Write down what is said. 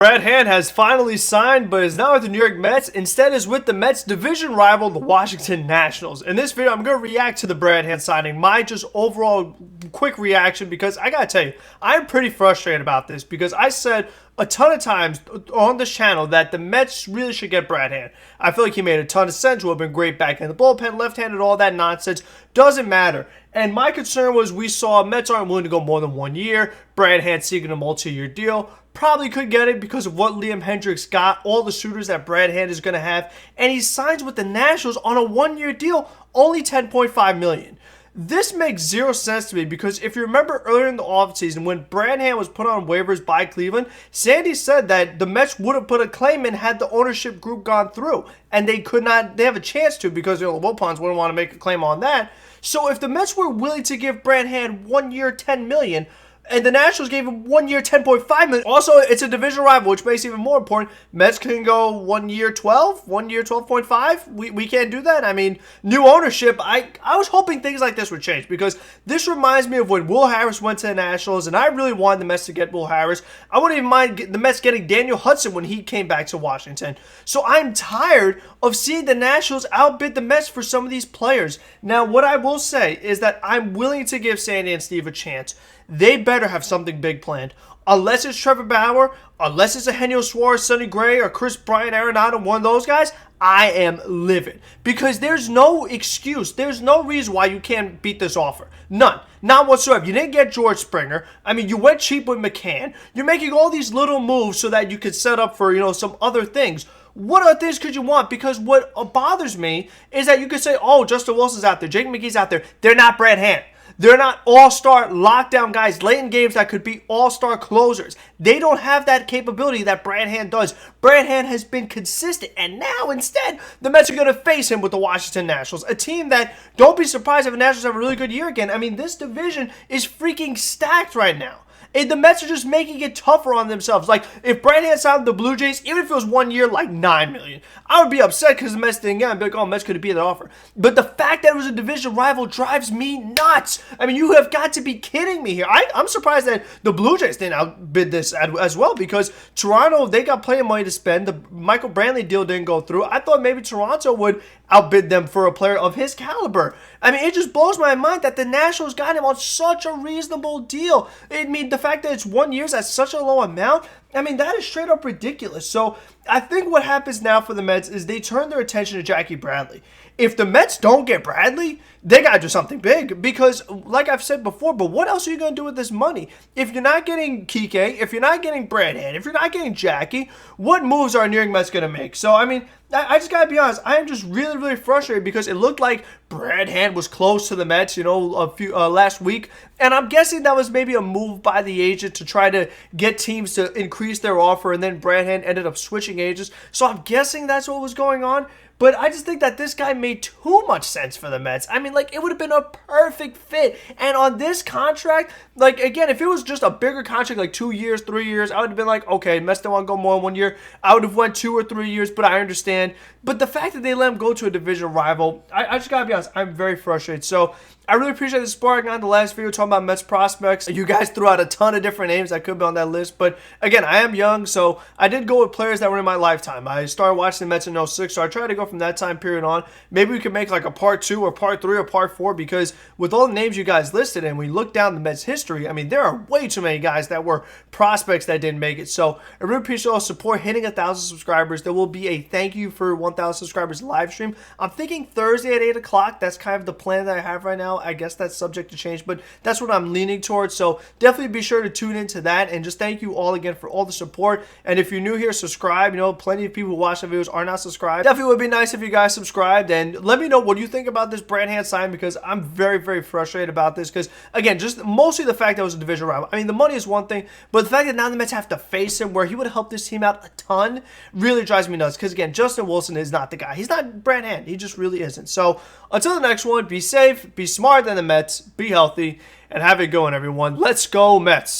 Brad Hand has finally signed, but is not with the New York Mets. Instead, is with the Mets' division rival, the Washington Nationals. In this video, I'm going to react to the Brad Hand signing. My just overall quick reaction, because I got to tell you, I'm pretty frustrated about this, because I said a ton of times on this channel that the Mets really should get Brad Hand. I feel like he made a ton of sense. Would have been great back in the bullpen, left-handed, all that nonsense. Doesn't matter. And my concern was we saw Mets aren't willing to go more than 1 year. Brad Hand seeking a multi-year deal. Probably could get it because of what Liam Hendriks got, all the suitors that Brad Hand is going to have. And he signs with the Nationals on a 1-year deal, only $10.5 million. This makes zero sense to me because if you remember earlier in the offseason when Brad Hand was put on waivers by Cleveland, Sandy said that the Mets would have put a claim in had the ownership group gone through. And they could not, they have a chance to because the Wilpons wouldn't want to make a claim on that. So if the Mets were willing to give Brad Hand 1 year, $10 million, and the Nationals gave him 1 year, $10.5 million. Also, it's a division rival, which makes it even more important. Mets can go 1 year, 12, 1 year, 12.5. We can't do that. I mean, new ownership. I was hoping things like this would change because this reminds me of when Will Harris went to the Nationals, and I really wanted the Mets to get Will Harris. I wouldn't even mind the Mets getting Daniel Hudson when he came back to Washington. So I'm tired of seeing the Nationals outbid the Mets for some of these players. Now, what I will say is that I'm willing to give Sandy and Steve a chance. They better have something big planned. Unless it's Trevor Bauer, unless it's Eugenio Suarez, Sonny Gray, or Chris Bryant, Arenado, one of those guys, I am livid. Because there's no excuse. There's no reason why you can't beat this offer. None. Not whatsoever. You didn't get George Springer. I mean, you went cheap with McCann. You're making all these little moves so that you could set up for, some other things. What other things could you want? Because what bothers me is that you could say, oh, Justin Wilson's out there, Jake McGee's out there. They're not Brad Hand. They're not all-star lockdown guys late in games that could be all-star closers. They don't have that capability that Brad Hand does. Brad Hand has been consistent, and now instead, the Mets are going to face him with the Washington Nationals, a team that, don't be surprised if the Nationals have a really good year again. I mean, this division is freaking stacked right now. And the Mets are just making it tougher on themselves. Like, if Brad Hand signed the Blue Jays, even if it was 1 year, like $9 million, I would be upset because the Mets didn't get him. I'd be like, oh, Mets could have beat that offer. But the fact that it was a division rival drives me nuts. I mean, you have got to be kidding me here. I'm surprised that the Blue Jays didn't outbid this as well because Toronto, they got plenty of money to spend. The Michael Brantley deal didn't go through. I thought maybe Toronto would outbid them for a player of his caliber. I mean, it just blows my mind that the Nationals got him on such a reasonable deal. I mean, the fact that it's 1 year at such a low amount, I mean, that is straight up ridiculous. So I think what happens now for the Mets is they turn their attention to Jackie Bradley. If the Mets don't get Bradley, they got to do something big because, like I've said before, but what else are you going to do with this money? If you're not getting Kike, if you're not getting Brad Hand, if you're not getting Jackie, what moves are New York Mets going to make? So, I mean, I just got to be honest. I am just really, really frustrated because it looked like Brad Hand was close to the Mets, last week. And I'm guessing that was maybe a move by the agent to try to get teams to increase their offer. And then Brad Hand ended up switching agents. So I'm guessing that's what was going on. But I just think that this guy made too much sense for the Mets. I mean, like, it would have been a perfect fit. And on this contract, like, again, if it was just a bigger contract, like 2 years, 3 years, I would have been like, okay, Mets don't want to go more than 1 year. I would have went 2 or 3 years, but I understand. But the fact that they let him go to a division rival, I just got to be honest, I'm very frustrated. So I really appreciate the support I got in the last video talking about Mets prospects. You guys threw out a ton of different names that could be on that list. But again, I am young, so I did go with players that were in my lifetime. I started watching the Mets in 06, so I tried to go from that time period on. Maybe we could make like a part 2 or part 3 or part 4 because with all the names you guys listed and we look down the Mets history, I mean, there are way too many guys that were prospects that didn't make it. So I really appreciate all the support. Hitting 1,000 subscribers. There will be a thank you for 1,000 subscribers live stream. I'm thinking Thursday at 8 o'clock. That's kind of the plan that I have right now. I guess that's subject to change, but that's what I'm leaning towards. So definitely be sure to tune into that. And just thank you all again for all the support. And if you're new here, subscribe. Plenty of people who watch the videos are not subscribed. Definitely would be nice if you guys subscribed. And let me know what you think about this Brad Hand sign because I'm very, very frustrated about this because, again, just mostly the fact that it was a division rival. I mean, the money is one thing, but the fact that now the Mets have to face him where he would have helped this team out a ton really drives me nuts because, again, Justin Wilson is not the guy. He's not Brad Hand. He just really isn't. So until the next one, be safe, be smart than the Mets, be healthy, and have it going, everyone. Let's go, Mets.